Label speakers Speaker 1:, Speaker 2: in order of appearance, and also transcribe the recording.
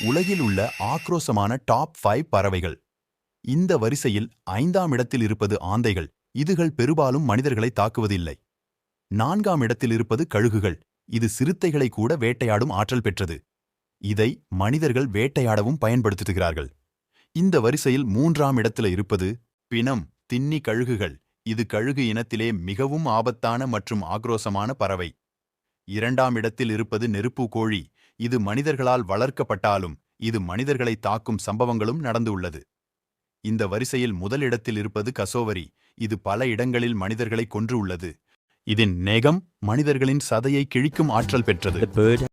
Speaker 1: உலகில் உள்ள ஆக்ரோஷமான டாப் 5 பறவைகள். இந்த வரிசையில் 5ஆம் இடத்தில் இருப்பது ஆந்தைகள். இதுகள் பெரும்பாலும் மனிதர்களை தாக்குவதில்லை. 4ஆம் இடத்தில் இருப்பது கழுகுகள். இது சிறுத்தைகளை கூட வேட்டையாடும் ஆற்றல் பெற்றது. இதை மனிதர்கள் வேட்டையாடவும் பயன்படுத்துகிறார்கள். இந்த வரிசையில் 3ஆம் இடத்தில் இருப்பது பிணம் தின்னி கழுகுகள். இது கழுகு இனத்திலே மிகவும் ஆபத்தான மற்றும் ஆக்ரோஷமான பறவை. 2ஆம் இடத்தில் இருப்பது நெருப்பு கோழி. இது மனிதர்களால் வளர்க்கப்பட்டாலும் இது மனிதர்களை தாக்கும் சம்பவங்களும் நடந்துள்ளது. இந்த வரிசையில் முதலிடத்தில் இருப்பது கசோவரி. இது பல இடங்களில் மனிதர்களை கொன்று உள்ளது. இதன் நெகம் மனிதர்களின் சதையை கிழிக்கும் ஆற்றல் பெற்றது.